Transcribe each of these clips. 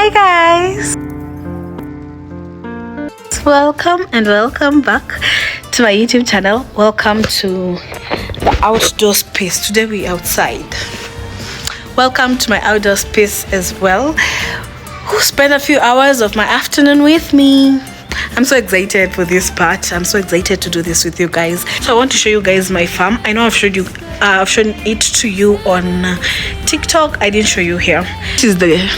Hi guys, welcome and welcome back to my YouTube channel. Welcome to the outdoor space. Today we're outside. Welcome to my outdoor space as well. Who spent a few hours of my afternoon with me. I'm so excited for this part. I'm so excited to do this with you guys. So I want to show you guys my farm. I know I've shown it to you on TikTok. I didn't show you here. This is the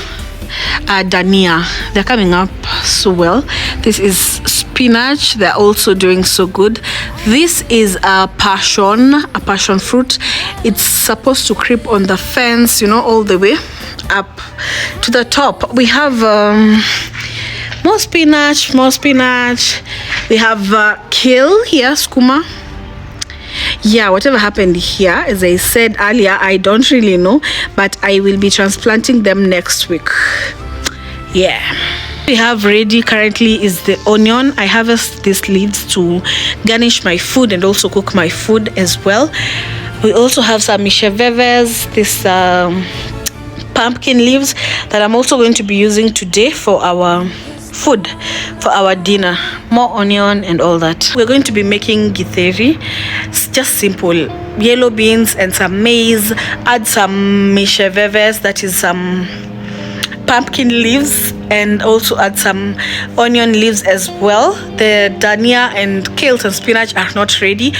dania. They're coming up so well. This is spinach. They're also doing so good. This is a passion fruit. It's supposed to creep on the fence, you know, all the way up to the top. We have more spinach. We have kale here, skuma. Yeah, whatever happened here, as I said earlier, I don't really know, but I will be transplanting them next week. Yeah, we have ready currently is the onion. I harvest these leaves to garnish my food and also cook my food as well. We also have some misheveves, this pumpkin leaves that I'm also going to be using today for our food, for our dinner. More onion and all that. We're going to be making githeri. It's just simple yellow beans and some maize. Add some misheveves, that is some pumpkin leaves, and also add some onion leaves as well. The dania and kale and spinach are not ready,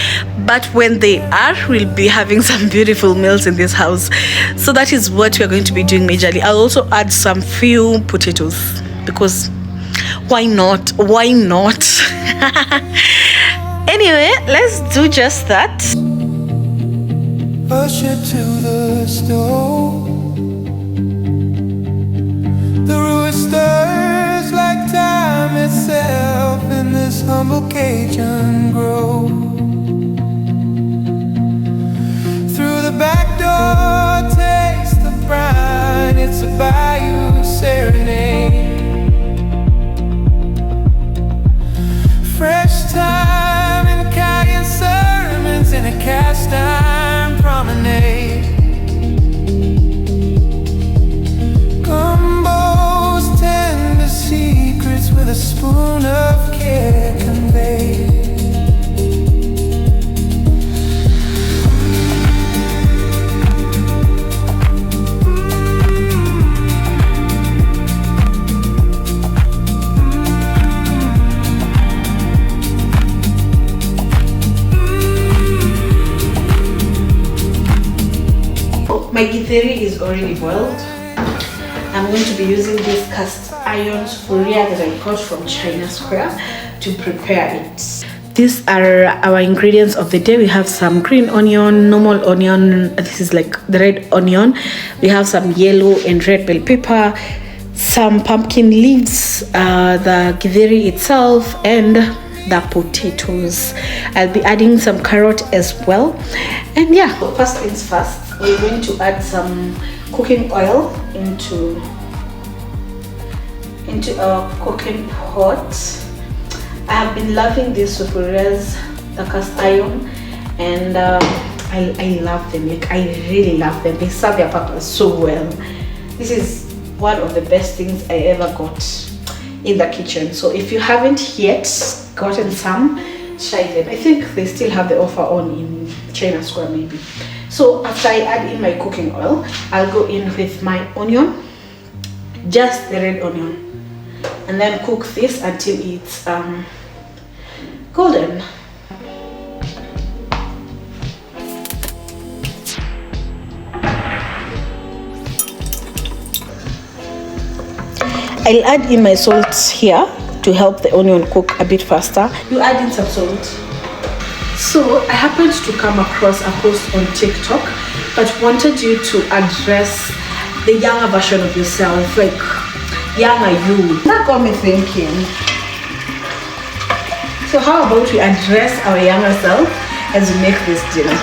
but when they are, we'll be having some beautiful meals in this house. So that is what we're going to be doing majorly. I'll also add some few potatoes because why not? Anyway, let's do just that. Push it to the stove. The root stirs like time itself in this humble Cajun grove. Through the back door, taste the brine. It's a bayou serenade. Fresh time and cayenne sermons in a cast iron promenade. Gumbo's tender secrets with a spoon of care conveyed. My githeri is already boiled. I'm going to be using these cast iron sufuria that I got from China Square to prepare it. These are our ingredients of the day. We have some green onion, normal onion. This is like the red onion. We have some yellow and red bell pepper, some pumpkin leaves, the githeri itself, and the potatoes. I'll be adding some carrot as well. And yeah, first things first, we're going to add some cooking oil into our cooking pot. I have been loving these sufurias, the cast iron, and I love them. Like, I really love them. They serve their purpose so well. This is one of the best things I ever got in the kitchen. So if you haven't yet gotten some, try them. I think they still have the offer on in China Square maybe. So after I add in my cooking oil, I'll go in with my onion, just the red onion, and then cook this until it's golden. I'll add in my salt here to help the onion cook a bit faster. You add in some salt. So I happened to come across a post on TikTok that wanted you to address the younger version of yourself, like younger you. That got me thinking. So how about we address our younger self as we make this dinner?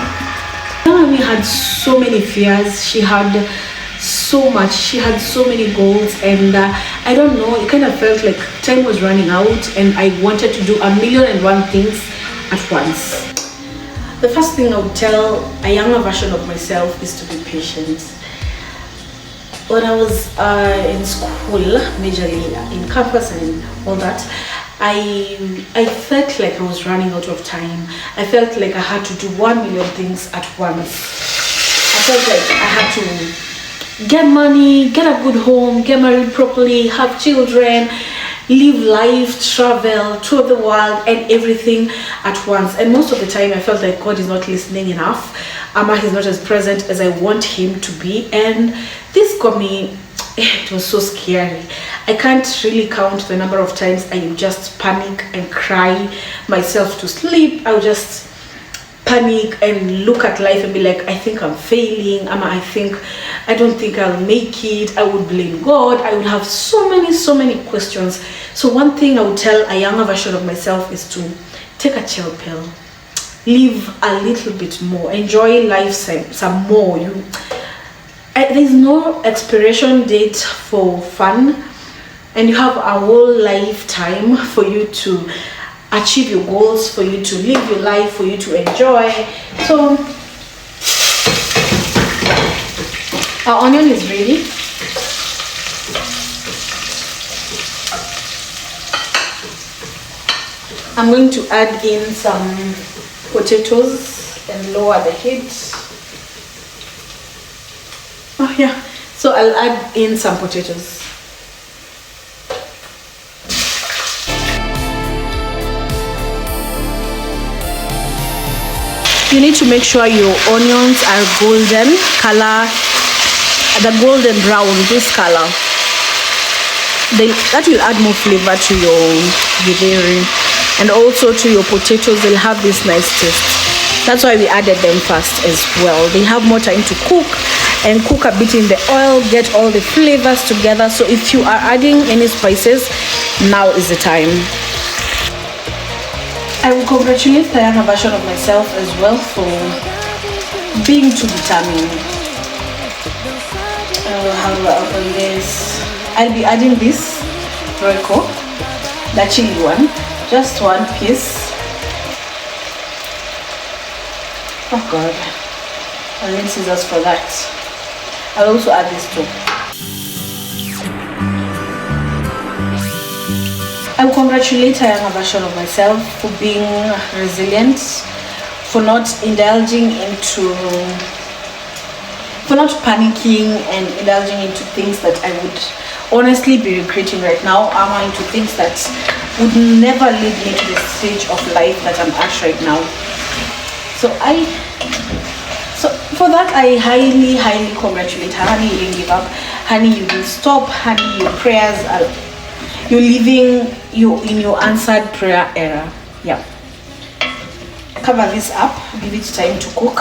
Naomi had so many fears. She had so much. She had so many goals, and I don't know. It kind of felt like time was running out, and I wanted to do 1,000,001 things at once. The first thing I would tell a younger version of myself is to be patient. when I was in school, majorly in campus and all that, I felt like I was running out of time. I felt like I had to do 1 million things at once. I felt like I had to get money, get a good home, get married properly, have children, live life, travel, tour the world, and everything at once. And most of the time, I felt like God is not listening enough. He's not as present as I want him to be. And this got me, it was so scary. I can't really count the number of times I would just panic and cry myself to sleep. I would just panic and look at life and be like, I think I'm failing. I don't think I'll make it. I would blame God. I would have so many questions. So one thing I would tell a younger version of myself is to take a chill pill, live a little bit more, enjoy life some more. There's no expiration date for fun, and you have a whole lifetime for you to achieve your goals, for you to live your life, for you to enjoy. So our onion is ready. I'm going to add in some potatoes and lower the heat. Oh yeah, so I'll add in some potatoes. You need to make sure your onions are golden color, the golden brown, this color. That will add more flavor to your githeri, and also to your potatoes. They'll have this nice taste. That's why we added them first as well. They have more time to cook and cook a bit in the oil, get all the flavors together. So if you are adding any spices, now is the time. I will congratulate the younger version of myself as well for being too determined. How do I open this? I'll be adding this Royco, the chili one, just one piece. Oh God, I'll need scissors for that. I'll also add this too. I will congratulate a younger version of myself for being resilient, for not panicking and indulging into things that I would honestly be regretting right now. I'm into things that would never lead me to the stage of life that I'm at right now. So for that, I highly congratulate her. Honey, you didn't give up. Honey, you didn't stop. Honey, your prayers are, you're living in your answered prayer era. Yeah. Cover this up, give it time to cook.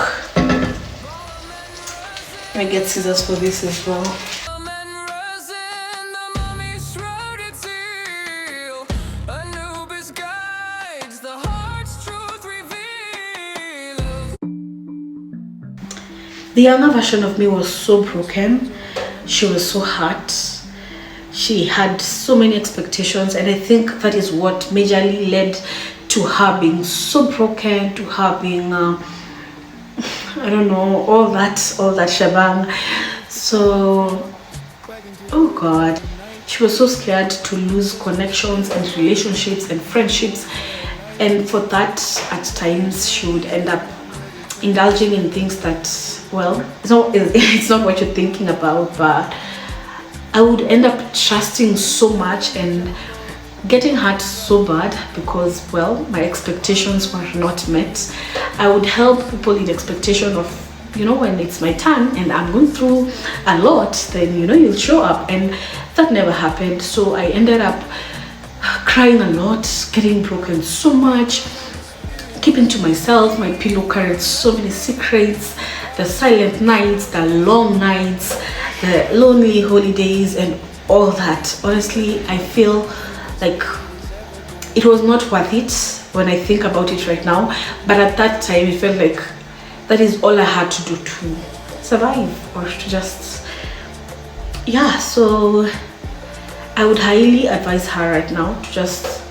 Let me get scissors for this as well. The younger version of me was so broken. She was so hurt. She had so many expectations, and I think that is what majorly led to her being so broken, to her being I don't know, all that shebang. So, oh God, she was so scared to lose connections and relationships and friendships, and for that, at times, she would end up indulging in things that, well, it's not what you're thinking about, but I would end up trusting so much and getting hurt so bad because, well, my expectations were not met. I would help people in expectation of, when it's my turn and I'm going through a lot, then, you'll show up, and that never happened. So I ended up crying a lot, getting broken so much, keeping to myself. My pillow carried so many secrets, the silent nights, the long nights, the lonely holidays, and all that. Honestly, I feel like it was not worth it when I think about it right now, but at that time it felt like that is all I had to do to survive, or to just, yeah. So I would highly advise her right now to just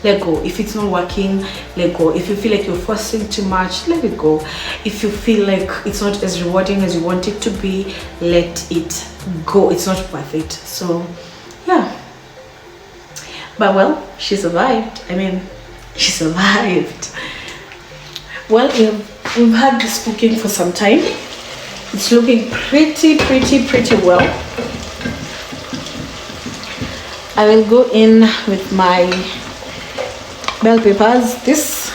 let go. If it's not working, let go. If you feel like you're forcing too much, let it go. If you feel like it's not as rewarding as you want it to be, let it go. It's not worth it. So yeah, but well, she survived. I mean, she survived. Well, we've had this cooking for some time. It's looking pretty well. I will go in with my bell peppers. This,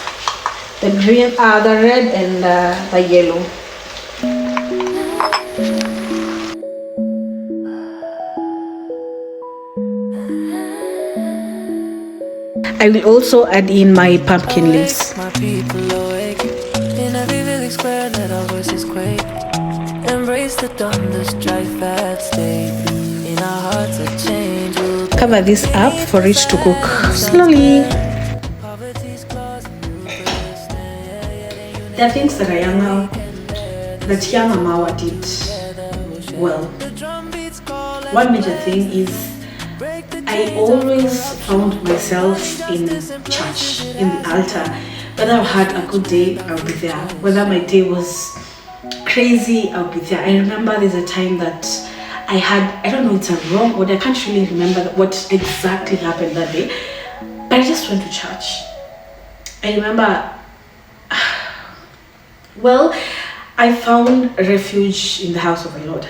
the green, the red, and the yellow. I will also add in my pumpkin leaves. My people awake in every village square, let our voices quake. Embrace the thunder, strike that state. In our hearts a change. Cover this up for it to cook slowly. There are things that young Mama did well. One major thing is I always found myself in church, in the altar. Whether I had a good day, I'll be there. Whether my day was crazy, I'll be there. I remember there's a time that I had, I don't know, it's a wrong word, I can't really remember what exactly happened that day, but I just went to church. I remember, well, I found refuge in the house of the Lord.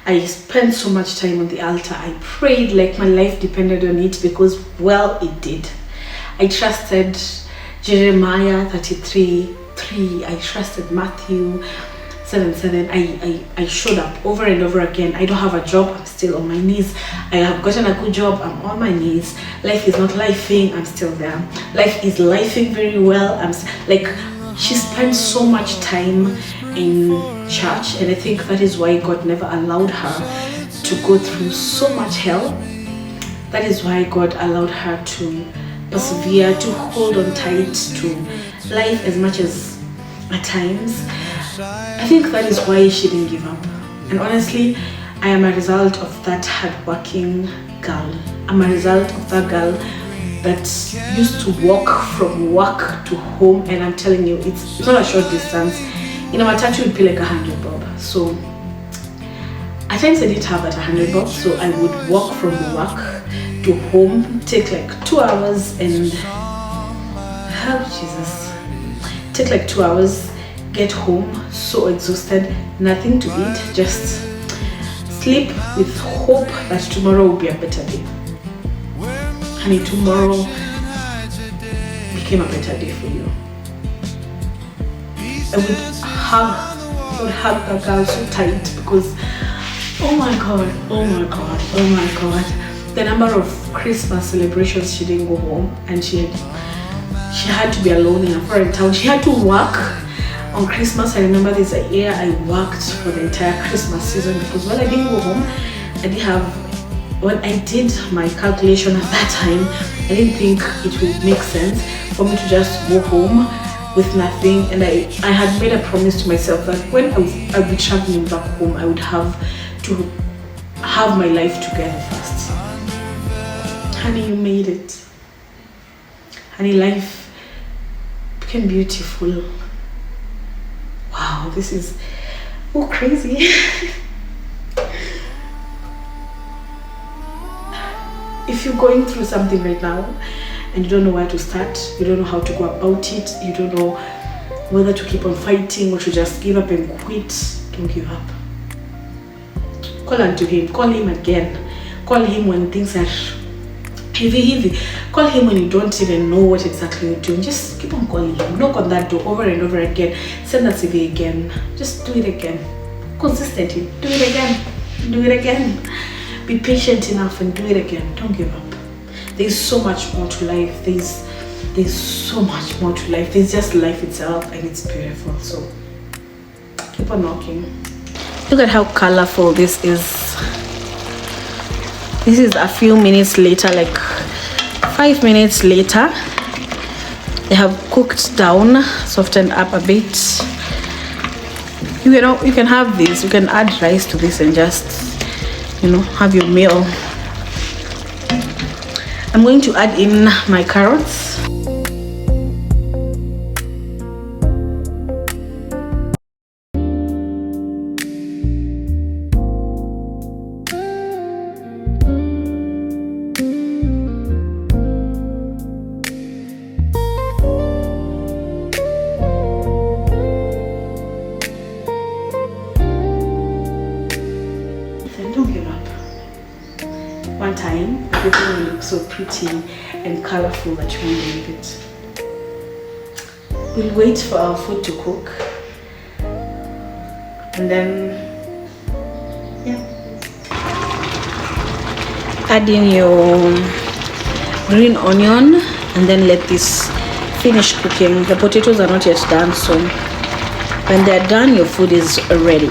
I spent so much time on the altar. I prayed like my life depended on it, because, well, it did. I trusted Jeremiah 33:3. I trusted Matthew 7:7. I showed up over and over again. I don't have a job, I'm still on my knees. I have gotten a good job, I'm on my knees. Life is not lifing, I'm still there. Life is lifing very well. She spent so much time in church, and I think that is why God never allowed her to go through so much hell. That is why God allowed her to persevere, to hold on tight to life as much as at times. I think that is why she didn't give up. And honestly, I am a result of that hardworking girl. I'm a result of that girl that used to walk from work to home, and I'm telling you, it's not a short distance. In a matatu, it would be like 100 bob. So at times I didn't have that 100 bob, so I would walk from work to home, take like 2 hours, and take like 2 hours, get home so exhausted, nothing to eat, just sleep with hope that tomorrow will be a better day. Honey, tomorrow became a better day for you. I would hug that girl so tight, because oh my god, the number of Christmas celebrations she didn't go home, and she had to be alone in a foreign town. She had to work on Christmas. I remember there's a year I worked for the entire Christmas season, because when I didn't go home, when I did my calculation at that time, I didn't think it would make sense for me to just go home with nothing. And I had made a promise to myself that when I would be traveling back home, I would have to have my life together first. Honey, you made it. Honey, life became beautiful. Wow, this is crazy. If you're going through something right now and you don't know where to start, you don't know how to go about it, you don't know whether to keep on fighting or to just give up and quit, don't give up. Call unto him, call him again. Call him when things are heavy. Call him when you don't even know what exactly you're doing. Just keep on calling him. Knock on that door over and over again. Send that CV again. Just do it again. Consistently. Do it again. Do it again. Be patient enough and do it again. Don't give up. There's so much more to life. There's so much more to life. There's just life itself, and it's beautiful. So keep on knocking. Look at how colorful this is. This is a few minutes later, like 5 minutes later. They have cooked down, softened up a bit. You can have this. You can add rice to this and just have your meal. I'm going to add in my carrots. Don't give up. One time, everything will look so pretty and colorful that you won't believe it. We'll wait for our food to cook, and then, yeah. Add in your green onion, and then let this finish cooking. The potatoes are not yet done, so when they're done, your food is ready.